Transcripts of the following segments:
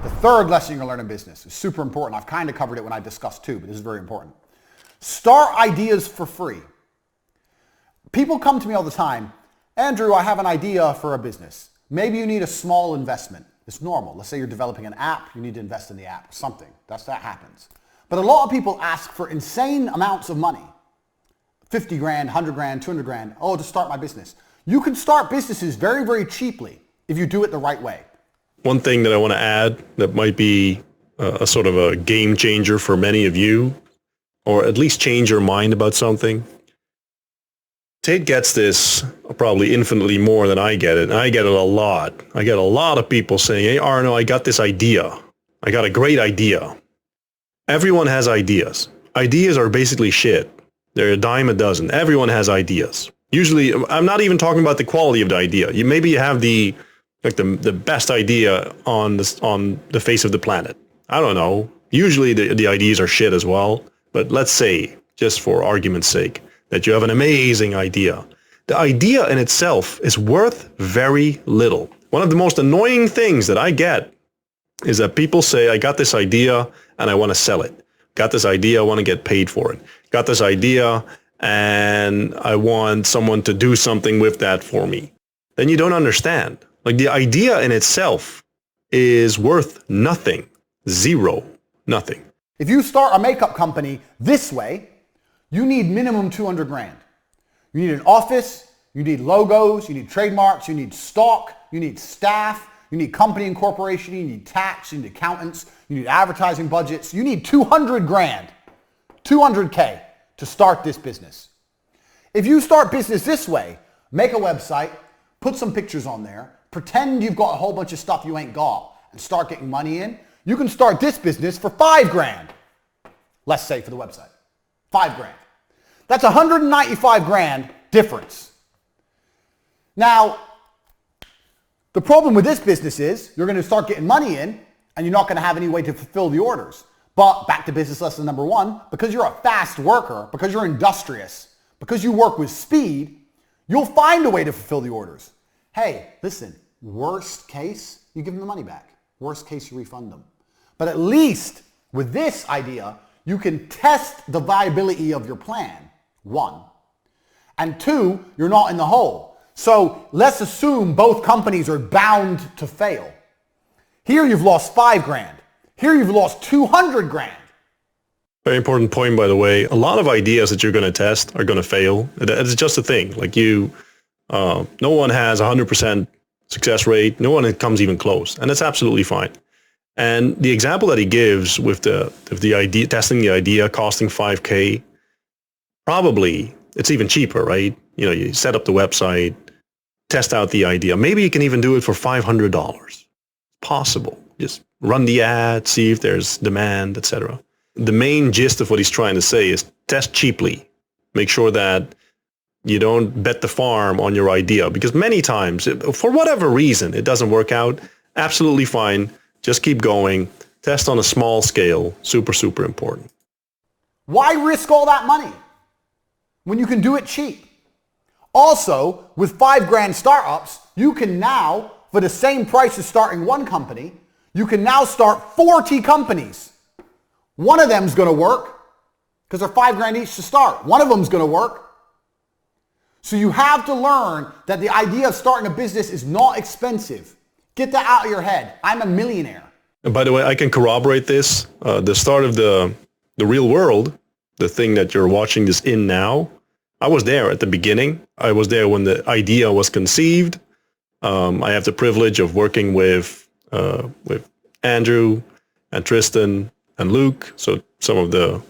The third lesson you're going to learn in business is super important. I've kind of covered it when I discussed two, but this is very important. Start ideas for free. People come to me all the time, Andrew, I have an idea for a business. Maybe you need a small investment. It's normal. Let's say you're developing an app, you need to invest in the app, something. That happens. But a lot of people ask for insane amounts of money. 50 grand, 100 grand, 200 grand, to start my business. You can start businesses very, very cheaply if you do it the right way. One thing that I want to add that might be a sort of a game changer for many of you, or at least change your mind about something. Tate gets this probably infinitely more than I get it, and I get it a lot. I get a lot of people saying, hey, Arno, I got this idea. I got a great idea. Everyone has ideas. Ideas are basically shit. They're a dime a dozen. Everyone has ideas. Usually, I'm not even talking about the quality of the idea. Maybe you have the best idea on the face of the planet. I don't know. Usually the ideas are shit as well. But let's say, just for argument's sake, that you have an amazing idea. The idea in itself is worth very little. One of the most annoying things that I get is that people say, I got this idea and I want to sell it. Got this idea, I want to get paid for it. Got this idea and I want someone to do something with that for me. Then you don't understand. Like, the idea in itself is worth nothing. Zero. Nothing. If you start a makeup company this way, you need minimum 200 grand. You need an office, you need logos, you need trademarks, you need stock, you need staff, you need company incorporation, you need tax, you need accountants, you need advertising budgets. You need 200 grand, 200K to start this business. If you start business this way, make a website, put some pictures on there, pretend you've got a whole bunch of stuff you ain't got, and start getting money in, you can start this business for 5 grand. Let's say for the website. 5 grand. That's 195 grand difference. Now, the problem with this business is you're going to start getting money in and you're not going to have any way to fulfill the orders. But back to business lesson number 1, because you're a fast worker, because you're industrious, because you work with speed, you'll find a way to fulfill the orders. Hey, listen, worst case, you give them the money back. Worst case, you refund them. But at least with this idea, you can test the viability of your plan, 1. And 2, you're not in the hole. So let's assume both companies are bound to fail. Here you've lost 5 grand. Here you've lost 200 grand. Very important point, by the way. A lot of ideas that you're going to test are going to fail. It's just a thing. Like no one has 100% success rate. No one comes even close. And that's absolutely fine. And the example that he gives with the idea, testing the idea, costing 5K, probably it's even cheaper, right? You know, you set up the website, test out the idea. Maybe you can even do it for $500. Possible. Just run the ad, see if there's demand, etc. The main gist of what he's trying to say is test cheaply. Make sure that you don't bet the farm on your idea, because many times, for whatever reason, it doesn't work out. Absolutely fine. Just keep going. Test on a small scale. Super, super important. Why risk all that money when you can do it cheap? Also, with 5 grand startups, you can now, for the same price as starting one company, you can now start 40 companies. One of them's going to work because they're 5 grand each to start. One of them's going to work. So you have to learn that the idea of starting a business is not expensive. Get that out of your head. I'm a millionaire. And by the way, I can corroborate this. The start of the real world, the thing that you're watching this in now, I was there at the beginning. I was there when the idea was conceived. I have the privilege of working with Andrew and Tristan and Luke, so some of the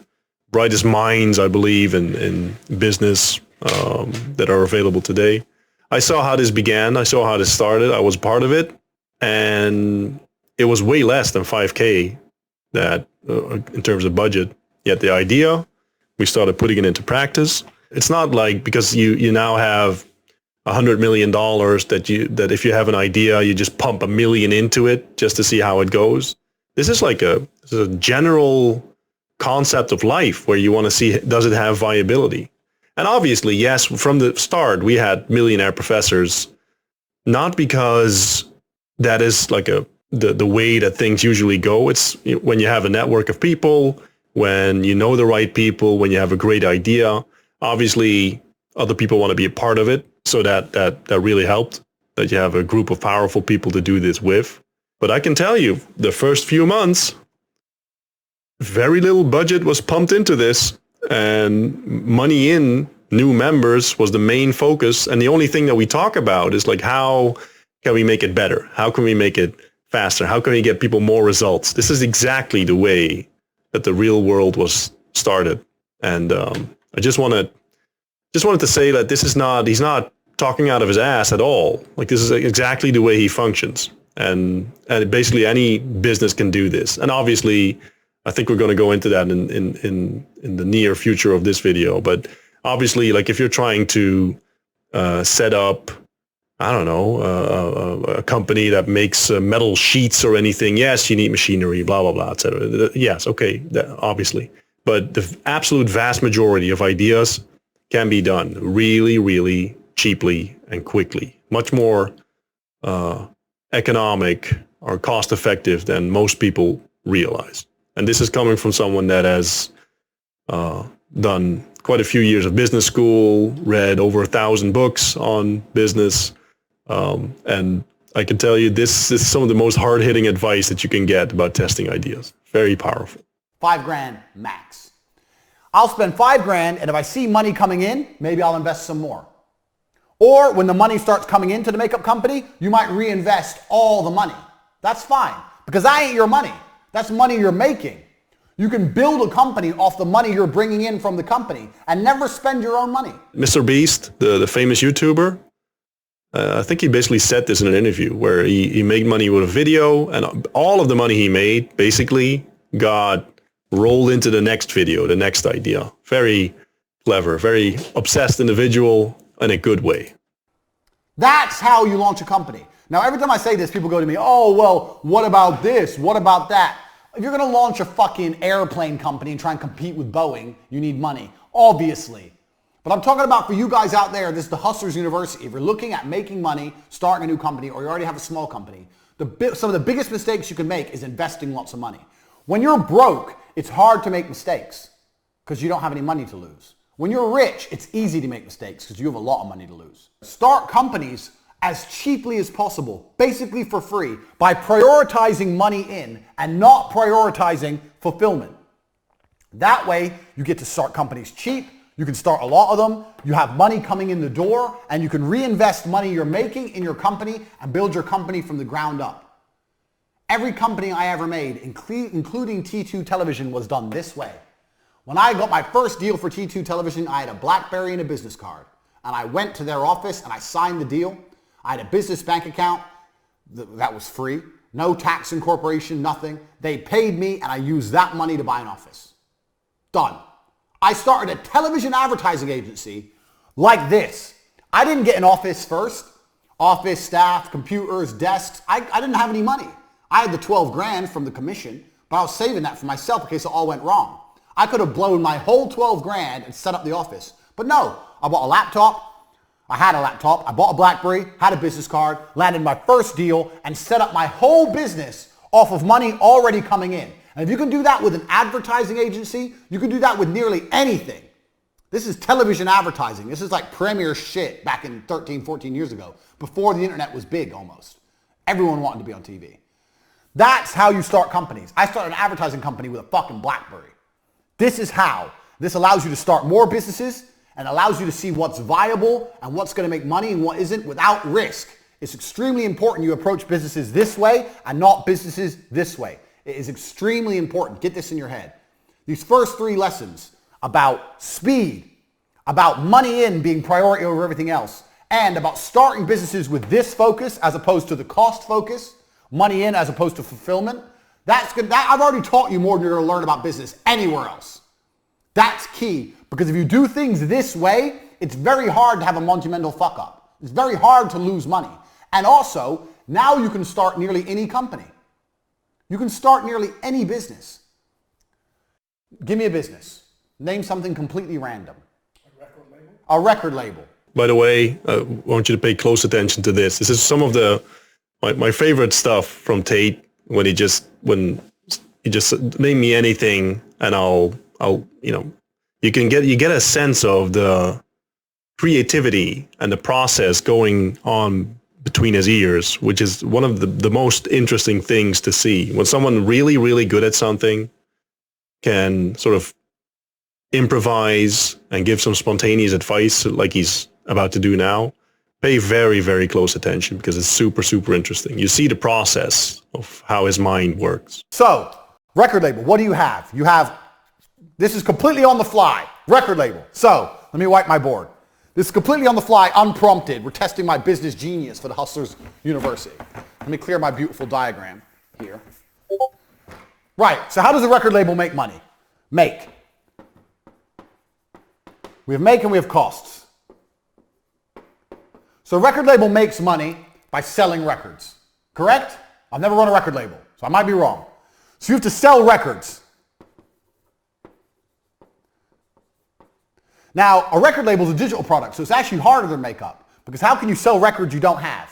brightest minds, I believe, in business that are available today. I saw how this began. I saw how this started. I was part of it. And it was way less than 5K that in terms of budget. Yet the idea, we started putting it into practice. It's not like because you now have $100 million that if you have an idea, you just pump $1 million into it just to see how it goes. This is like a general concept of life where you want to see, does it have viability? And obviously, yes, from the start, we had millionaire professors, not because that is like the way that things usually go. It's when you have a network of people, when you know the right people, when you have a great idea. Obviously, other people want to be a part of it, so that really helped, that you have a group of powerful people to do this with. But I can tell you, the first few months, very little budget was pumped into this, and money in new members was the main focus. And the only thing that we talk about is like, how can we make it better? How can we make it faster? How can we get people more results? This is exactly the way that the real world was started. And I just wanted to say that he's not talking out of his ass at all. Like, this is exactly the way he functions. And basically any business can do this. And obviously, I think we're going to go into that in the near future of this video. But obviously, like, if you're trying to set up, I don't know, a company that makes metal sheets or anything, yes, you need machinery, blah, blah, blah, etc. Yes, okay, obviously. But the absolute vast majority of ideas can be done really, really cheaply and quickly. Much more economic or cost effective than most people realize. And this is coming from someone that has done quite a few years of business school, read over 1,000 books on business. And I can tell you, this is some of the most hard-hitting advice that you can get about testing ideas. Very powerful. $5,000 max. I'll spend $5,000, and if I see money coming in, maybe I'll invest some more. Or when the money starts coming into the makeup company, you might reinvest all the money. That's fine, because that ain't your money. That's money you're making. You can build a company off the money you're bringing in from the company and never spend your own money. Mr. Beast, the famous YouTuber, I think he basically said this in an interview where he made money with a video, and all of the money he made basically got rolled into the next video, the next idea. Very clever, very obsessed individual in a good way. That's how you launch a company. Now, every time I say this, people go to me, oh, well, what about this? What about that? If you're going to launch a fucking airplane company and try and compete with Boeing, you need money, obviously. But I'm talking about for you guys out there, this is the Hustlers University. If you're looking at making money, starting a new company, or you already have a small company, some of the biggest mistakes you can make is investing lots of money. When you're broke, it's hard to make mistakes because you don't have any money to lose. When you're rich, it's easy to make mistakes because you have a lot of money to lose. Start companies as cheaply as possible, basically for free, by prioritizing money in and not prioritizing fulfillment. That way, you get to start companies cheap, you can start a lot of them, you have money coming in the door, and you can reinvest money you're making in your company and build your company from the ground up. Every company I ever made, including T2 Television, was done this way. When I got my first deal for T2 Television, I had a BlackBerry and a business card. And I went to their office and I signed the deal. I had a business bank account that was free. No tax incorporation, nothing. They paid me and I used that money to buy an office. Done. I started a television advertising agency like this. I didn't get an office first. Office, staff, computers, desks. I didn't have any money. I had the 12 grand from the commission, but I was saving that for myself in case it all went wrong. I could have blown my whole 12 grand and set up the office. But no, I bought a laptop. I had a laptop. I bought a BlackBerry, had a business card, landed my first deal, and set up my whole business off of money already coming in. And if you can do that with an advertising agency, you can do that with nearly anything. This is television advertising. This is like premier shit back in 13, 14 years ago, before the internet was big almost. Everyone wanted to be on TV. That's how you start companies. I started an advertising company with a fucking BlackBerry. This is how. This allows you to start more businesses and allows you to see what's viable and what's going to make money and what isn't without risk. It's extremely important you approach businesses this way and not businesses this way. It is extremely important. Get this in your head. These first 3 lessons about speed, about money in being priority over everything else, and about starting businesses with this focus as opposed to the cost focus, money in as opposed to fulfillment, that's good. I've already taught you more than you're going to learn about business anywhere else. That's key, because if you do things this way, it's very hard to have a monumental fuck up. It's very hard to lose money. And also, now you can start nearly any company. You can start nearly any business. Give me a business. Name something completely random. A record label? A record label. By the way, I want you to pay close attention to this. This is some of my favorite stuff from Tate. when he just name me anything and I'll you get a sense of the creativity and the process going on between his ears, which is one of the most interesting things to see. When someone really, really good at something can sort of improvise and give some spontaneous advice like he's about to do now, pay very, very close attention because it's super, super interesting. You see the process of how his mind works. So, record label, what do you have? This is completely on the fly, record label. So, let me wipe my board. This is completely on the fly, unprompted. We're testing my business genius for the Hustlers University. Let me clear my beautiful diagram here. Right, so how does a record label make money? Make. We have make and we have costs. So a record label makes money by selling records, correct? I've never run a record label, so I might be wrong. So you have to sell records. Now, a record label is a digital product, so it's actually harder than makeup, because how can you sell records you don't have?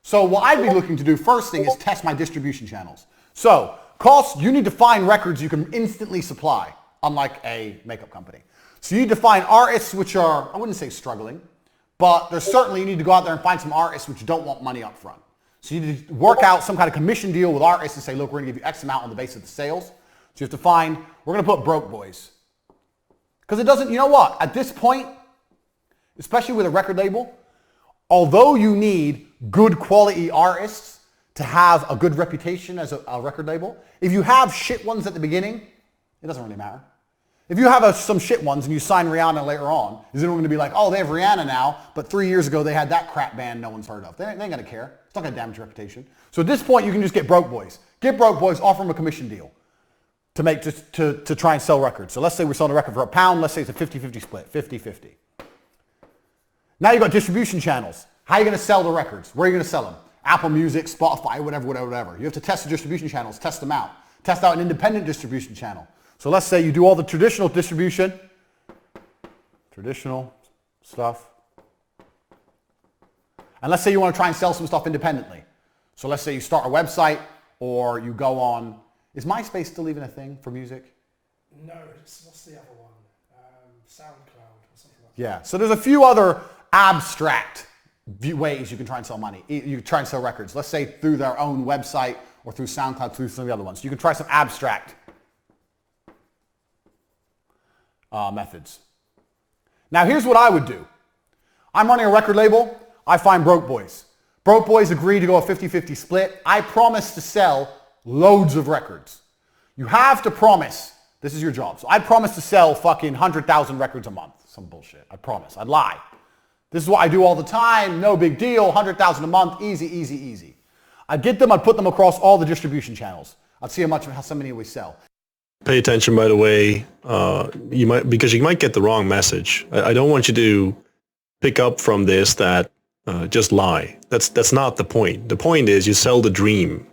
So what I'd be looking to do first thing is test my distribution channels. So costs, you need to find records you can instantly supply, unlike a makeup company. So you need to find artists which are, I wouldn't say struggling, but there's certainly, you need to go out there and find some artists which don't want money up front. So you need to work out some kind of commission deal with artists and say, look, we're going to give you X amount on the basis of the sales. So you have to find, we're going to put broke boys. Because it doesn't, you know what, at this point, especially with a record label, although you need good quality artists to have a good reputation as a record label, if you have shit ones at the beginning, it doesn't really matter. If you have some shit ones and you sign Rihanna later on, is anyone going to be like, oh, they have Rihanna now, but 3 years ago they had that crap band no one's heard of. They ain't going to care. It's not going to damage your reputation. So at this point, you can just get broke boys. Get broke boys, offer them a commission deal to try and sell records. So let's say we're selling a record for £1. Let's say it's a 50-50 split, 50-50. Now you've got distribution channels. How are you going to sell the records? Where are you going to sell them? Apple Music, Spotify, whatever. You have to test the distribution channels, test them out. Test out an independent distribution channel. So let's say you do all the traditional distribution, traditional stuff. And let's say you want to try and sell some stuff independently. So let's say you start a website or you go on, is MySpace still even a thing for music? No, what's the other one? SoundCloud or something like that. Yeah, so there's a few other abstract ways you can try and sell money. You can try and sell records. Let's say through their own website or through SoundCloud, through some of the other ones. You can try some abstract methods. Now here's what I would do. I'm running a record label. I find broke boys. Broke boys agree to go a 50-50 split. I promise to sell loads of records. You have to promise. This is your job. So I promise to sell fucking 100,000 records a month. Some bullshit. I promise. I'd lie. This is what I do all the time. No big deal. 100,000 a month. Easy, easy, easy. I'd get them. I'd put them across all the distribution channels. I'd see how many we sell. Pay attention, by the way, because you might get the wrong message. I don't want you to pick up from this that just lie. That's not the point. The point is you sell the dream,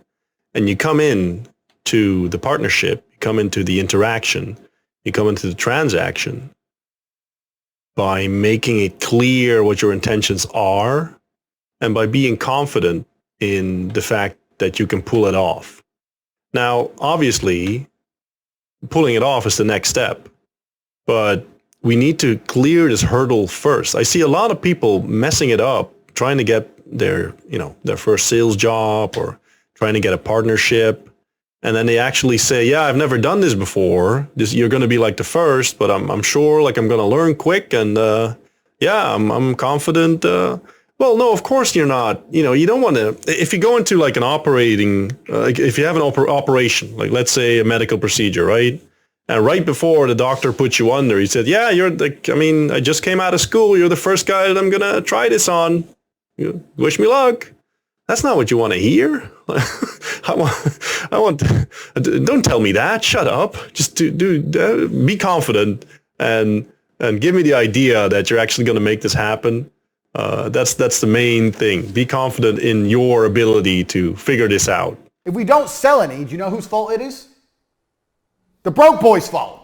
and you come in to the partnership, you come into the interaction, you come into the transaction by making it clear what your intentions are, and by being confident in the fact that you can pull it off. Now, obviously, pulling it off is the next step, but we need to clear this hurdle first. I see a lot of people messing it up, trying to get their first sales job or trying to get a partnership, and then they actually say, yeah, I've never done this before. You're going to be like the first, but I'm sure like I'm going to learn quick, and I'm confident. Well, no, of course you're not. You don't want to, if you go into like an operating, if you have an operation, like let's say a medical procedure, right? And right before the doctor puts you under, he said, yeah, I just came out of school. You're the first guy that I'm going to try this on. Wish me luck. That's not what you want to hear. Don't tell me that. Shut up. Just be confident and give me the idea that you're actually going to make this happen. That's the main thing. Be confident in your ability to figure this out. If we don't sell any, do you know whose fault it is? The broke boy's fault.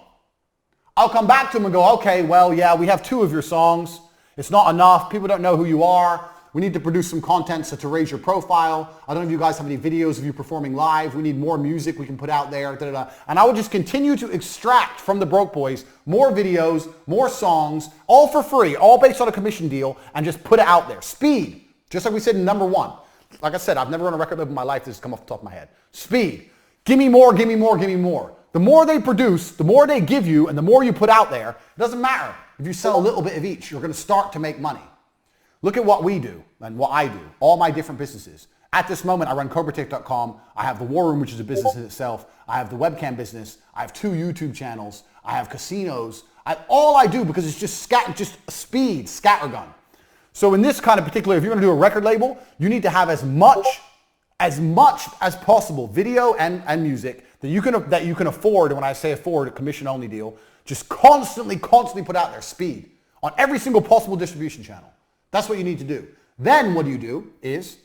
I'll come back to him and go, okay, well, yeah, we have 2 of your songs. It's not enough. People don't know who you are. We need to produce some content to raise your profile. I don't know if you guys have any videos of you performing live. We need more music we can put out there. Da, da, da. And I would just continue to extract from the Broke Boys more videos, more songs, all for free, all based on a commission deal, and just put it out there. Speed, just like we said in number 1. Like I said, I've never run a record label in my life. This has come off the top of my head. Speed. Give me more, give me more, give me more. The more they produce, the more they give you, and the more you put out there, it doesn't matter. If you sell a little bit of each, you're going to start to make money. Look at what we do and what I do, all my different businesses. At this moment, I run CobraTech.com. I have the War Room, which is a business in itself. I have the webcam business. I have 2 YouTube channels. I have casinos. All I do, because it's just speed, scattergun. So in this kind of particular, if you're going to do a record label, you need to have as much as possible video and music that you can afford. And when I say afford, a commission only deal, just constantly put out there, speed, on every single possible distribution channel. That's what you need to do. Then what you do is,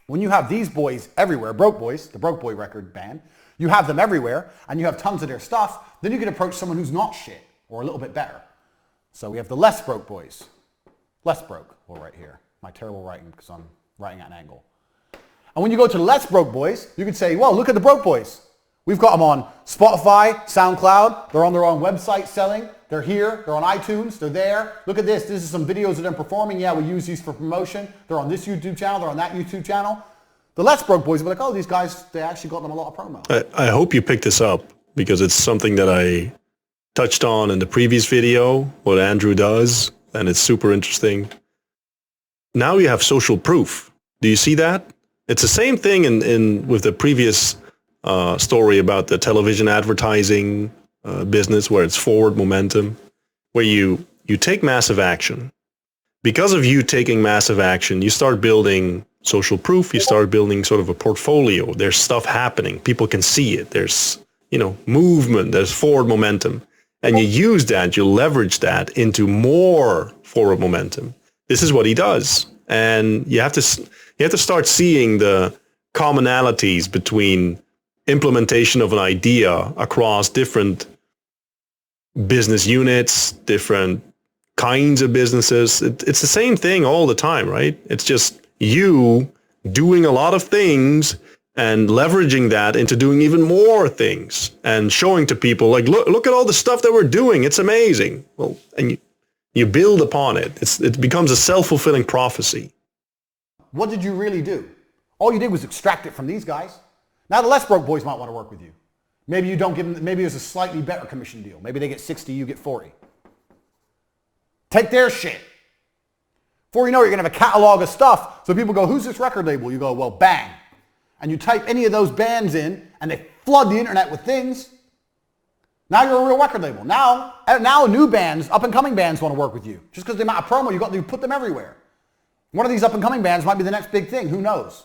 when you have these boys everywhere, Broke Boys, the Broke Boy record band, you have them everywhere and you have tons of their stuff, then you can approach someone who's not shit or a little bit better. So we have the Less Broke Boys. Less Broke, well, right here. My terrible writing, because I'm writing at an angle. And when you go to the Less Broke Boys, you could say, well, look at the Broke Boys. We've got them on Spotify, SoundCloud. They're on their own website selling. They're here. They're on iTunes. They're there. Look at this. This is some videos of them performing. Yeah, we use these for promotion. They're on this YouTube channel. They're on that YouTube channel. The Less Broke Boys will be like, oh, these guys, they actually got them a lot of promo. I hope you picked this up, because it's something that I touched on in the previous video, what Andrew does, and it's super interesting. Now you have social proof. Do you see that? It's the same thing with the previous story about the television advertising business, where it's forward momentum, where you take massive action. Because of you taking massive action, you start building social proof. You start building sort of a portfolio. There's stuff happening. People can see it. There's, movement. There's forward momentum. And you use that, you leverage that into more forward momentum. This is what he does. And you have to start seeing the commonalities between implementation of an idea across different business units, different kinds of businesses. It's the same thing all the time, right? It's just you doing a lot of things and leveraging that into doing even more things and showing to people, like, look at all the stuff that we're doing. It's amazing. Well, and you build upon it. It becomes a self-fulfilling prophecy. What did you really do? All you did was extract it from these guys. Now the Less Broke Boys might want to work with you. Maybe you don't give them, maybe there's a slightly better commission deal. Maybe they get 60, you get 40. Take their shit. Before you know it, you're going to have a catalog of stuff. So people go, who's this record label? You go, well, bang. And you type any of those bands in and they flood the internet with things. Now you're a real record label. Now new bands, up-and-coming bands want to work with you. Just because of the amount of promo you got, you put them everywhere. One of these up-and-coming bands might be the next big thing. Who knows?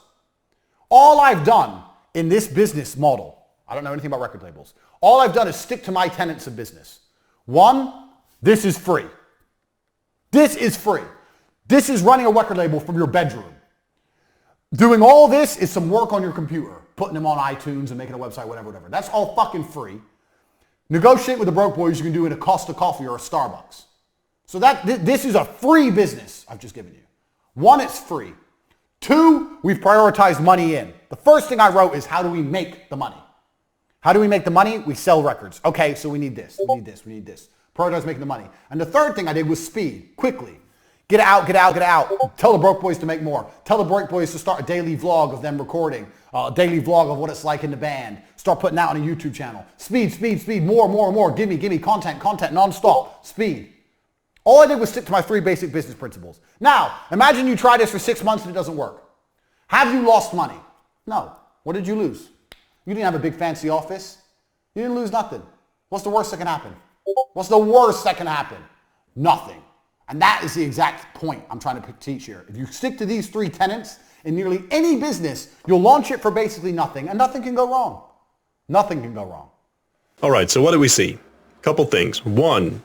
All I've done in this business model, I don't know anything about record labels. All I've done is stick to my tenets of business. 1, this is free. This is free. This is running a record label from your bedroom. Doing all this is some work on your computer, putting them on iTunes and making a website, whatever. That's all fucking free. Negotiate with the Broke Boys you can do in a Costa Coffee or a Starbucks. So this is a free business I've just given you. 1, it's free. 2, we've prioritized money in. The first thing I wrote is, how do we make the money? How do we make the money? We sell records. Okay, so we need this, we need this, we need this. Prioritize making the money. And the third thing I did was speed, quickly. Get out. Tell the Broke Boys to make more. Tell the Broke Boys to start a daily vlog of them recording, a daily vlog of what it's like in the band. Start putting out on a YouTube channel. Speed, more. Give me content, nonstop, speed. All I did was stick to my 3 basic business principles. Now, imagine you try this for 6 months and it doesn't work. Have you lost money? No. What did you lose? You didn't have a big fancy office. You didn't lose nothing. What's the worst that can happen? What's the worst that can happen? Nothing. And that is the exact point I'm trying to teach here. If you stick to these 3 tenets in nearly any business, you'll launch it for basically nothing, and nothing can go wrong. Nothing can go wrong. All right, so what do we see? Couple things. 1,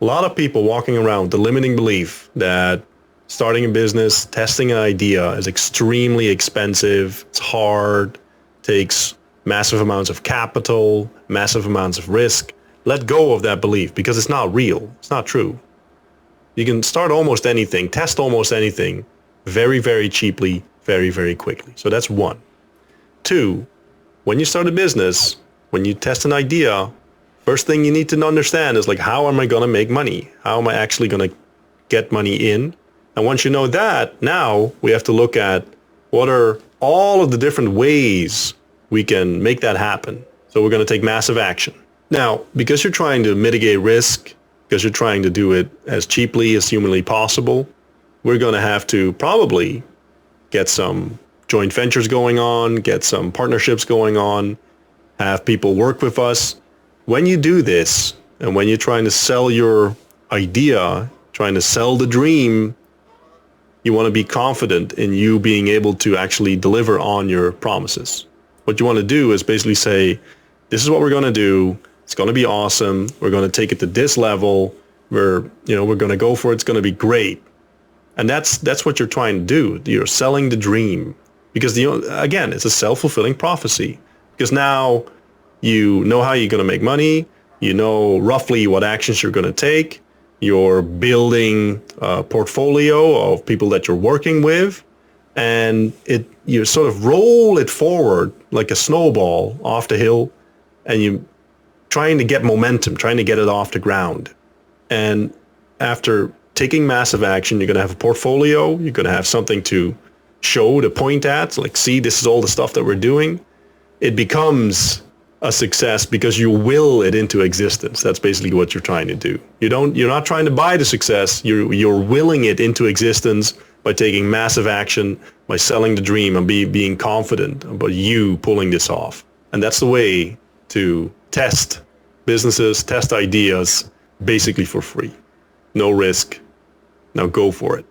a lot of people walking around with the limiting belief that starting a business, testing an idea is extremely expensive, it's hard, takes massive amounts of capital, massive amounts of risk. Let go of that belief, because it's not real. It's not true. You can start almost anything, test almost anything very, very cheaply, very, very quickly. So that's one. Two, when you start a business, when you test an idea, first thing you need to understand is like, how am I going to make money? How am I actually going to get money in? And once you know that, now we have to look at what are all of the different ways we can make that happen. So we're going to take massive action. Now, because you're trying to mitigate risk, because you're trying to do it as cheaply as humanly possible, we're going to have to probably get some joint ventures going on, get some partnerships going on, have people work with us. When you do this, and when you're trying to sell your idea, trying to sell the dream, you want to be confident in you being able to actually deliver on your promises. What you want to do is basically say, this is what we're going to do. It's going to be awesome. We're going to take it to this level. We're going to go for it. It's going to be great. And that's what you're trying to do. You're selling the dream. Because, again, it's a self-fulfilling prophecy. Because now you know how you're going to make money. You know roughly what actions you're going to take. You're building a portfolio of people that you're working with. And you sort of roll it forward like a snowball off the hill. And you're trying to get momentum, trying to get it off the ground. And after taking massive action, you're going to have a portfolio. You're going to have something to show, to point at, like, see, this is all the stuff that we're doing. It becomes a success because you will it into existence. That's basically what you're trying to do. You're not trying to buy the success. You're willing it into existence by taking massive action, by selling the dream, and being confident about you pulling this off. And that's the way to test businesses, test ideas, basically for free. No risk. Now go for it.